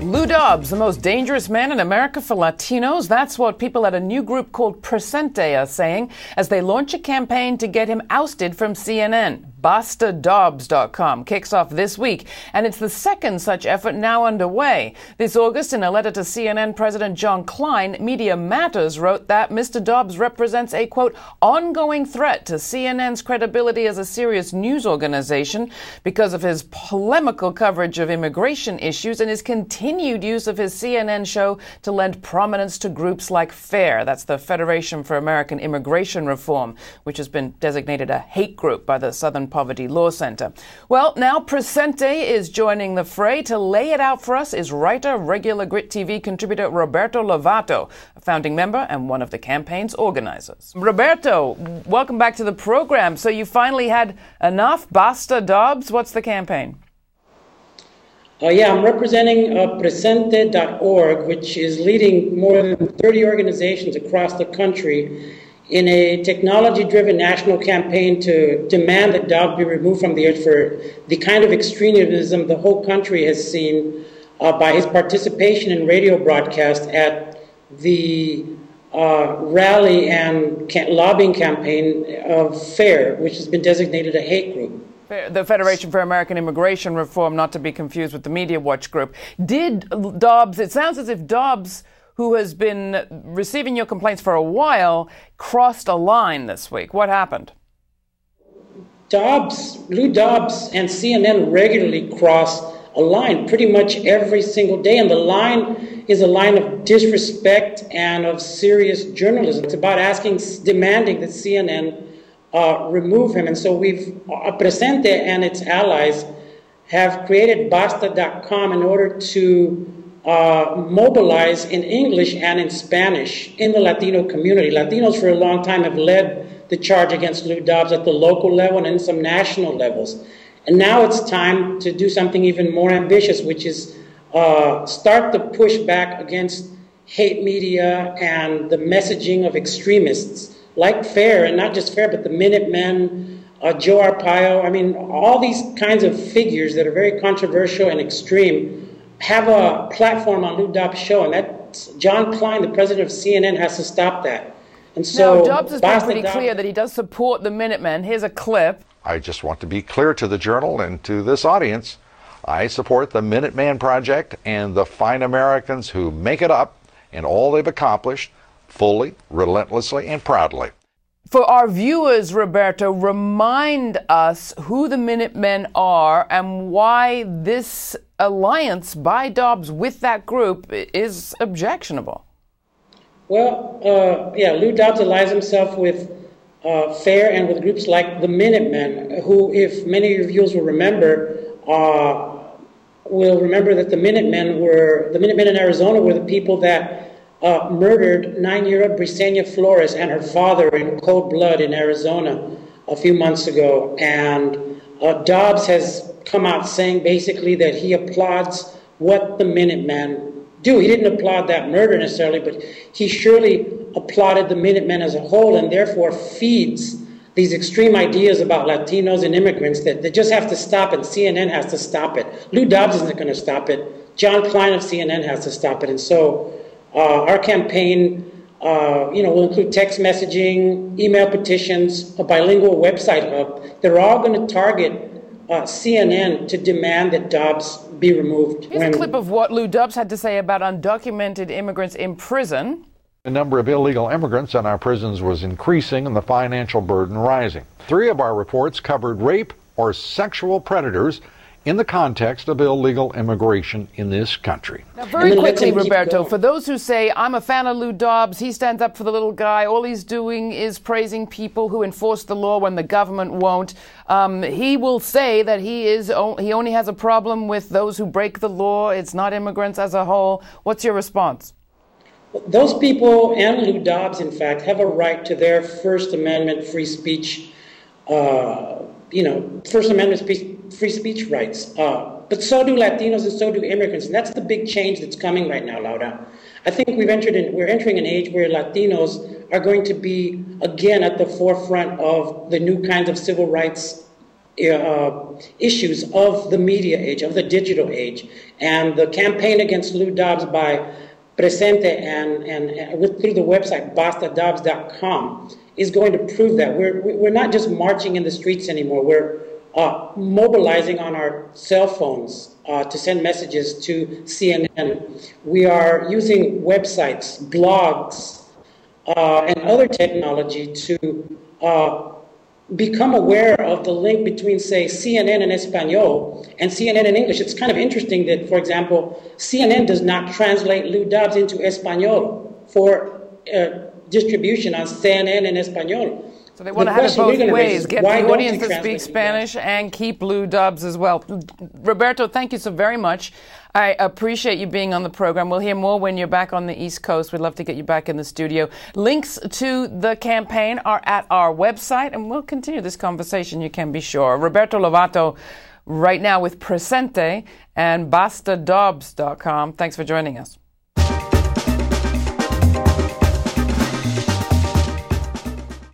Lou Dobbs, the most dangerous man in America for Latinos. That's what people at a new group called Presente are saying as they launch a campaign to get him ousted from CNN. BastaDobbs.com kicks off this week, and it's the second such effort now underway. This August, in a letter to CNN President John Klein, Media Matters wrote that Mr. Dobbs represents a, quote, ongoing threat to CNN's credibility as a serious news organization because of his polemical coverage of immigration issues and his continued use of his CNN show to lend prominence to groups like FAIR, that's the Federation for American Immigration Reform, which has been designated a hate group by the Southern Poverty Law Center. Well, now Presente is joining the fray. To lay it out for us is writer, regular GRITtv contributor Roberto Lovato, a founding member and one of the campaign's organizers. Roberto, welcome back to the program. So you finally had enough? Basta Dobbs? What's the campaign? I'm representing Presente.org, which is leading more than 30 organizations across the country in a technology-driven national campaign to demand that Dobbs be removed from the earth for the kind of extremism the whole country has seen by his participation in radio broadcasts at the rally and lobbying campaign of FAIR, which has been designated a hate group. The Federation for American Immigration Reform, not to be confused with the Media Watch group. Did Dobbs, it sounds as if Dobbs, who has been receiving your complaints for a while, crossed a line this week. What happened? Lou Dobbs and CNN regularly cross a line pretty much every single day, and the line is a line of disrespect and of serious journalism. It's about demanding that CNN remove him. And so Presente and its allies have created Basta.com in order to mobilize in English and in Spanish in the Latino community. Latinos for a long time have led the charge against Lou Dobbs at the local level and in some national levels. And now it's time to do something even more ambitious, which is start the pushback against hate media and the messaging of extremists like FAIR, and not just FAIR, but the Minutemen, Joe Arpaio. I mean, all these kinds of figures that are very controversial and extreme have a platform on Lou Dobbs' show, and that's John Klein, the president of CNN, has to stop that. And so now, Dobbs has been pretty clear that he does support the Minutemen. Here's a clip. I just want to be clear to the Journal and to this audience. I support the Minuteman Project and the fine Americans who make it up and all they've accomplished fully, relentlessly, and proudly. For our viewers, Roberto, remind us who the Minutemen are and why this alliance by Dobbs with that group is objectionable. Well, Lou Dobbs allies himself with FAIR and with groups like the Minutemen, who, if many of you will remember that the Minutemen in Arizona were the people that murdered 9-year-old Briseña Flores and her father in cold blood in Arizona a few months ago. And Dobbs has come out saying basically that he applauds what the Minutemen do. He didn't applaud that murder necessarily, but he surely applauded the Minutemen as a whole, and therefore feeds these extreme ideas about Latinos and immigrants that just have to stop, and CNN has to stop it. Lou Dobbs isn't going to stop it. John Klein of CNN has to stop it. And so our campaign will include text messaging, email petitions, a bilingual website hub. They're all going to target CNN to demand that Dobbs be removed. Here's a clip of what Lou Dobbs had to say about undocumented immigrants in prison. The number of illegal immigrants in our prisons was increasing and the financial burden rising. 3 of our reports covered rape or sexual predators in the context of illegal immigration in this country. Now, very quickly, Roberto, for those who say, I'm a fan of Lou Dobbs, he stands up for the little guy, all he's doing is praising people who enforce the law when the government won't. He will say that he only has a problem with those who break the law. It's not immigrants as a whole. What's your response? Those people and Lou Dobbs, in fact, have a right to their First Amendment free speech, First Amendment free speech rights. But so do Latinos and so do immigrants. And that's the big change that's coming right now, Laura. I think we're entering an age where Latinos are going to be, again, at the forefront of the new kinds of civil rights issues of the media age, of the digital age. And the campaign against Lou Dobbs by Presente and through the website BastaDobbs.com is going to prove that. We're not just marching in the streets anymore. We're mobilizing on our cell phones to send messages to CNN. We are using websites, blogs, and other technology to become aware of the link between, say, CNN in Espanol and CNN in English. It's kind of interesting that, for example, CNN does not translate Lou Dobbs into Espanol for distribution on CNN in Espanol. So they want to have it both ways, get the audience to speak Spanish and keep Lou Dobbs as well. Roberto, thank you so very much. I appreciate you being on the program. We'll hear more when you're back on the East Coast. We'd love to get you back in the studio. Links to the campaign are at our website, and we'll continue this conversation, you can be sure. Roberto Lovato right now with Presente and BastaDobbs.com. Thanks for joining us.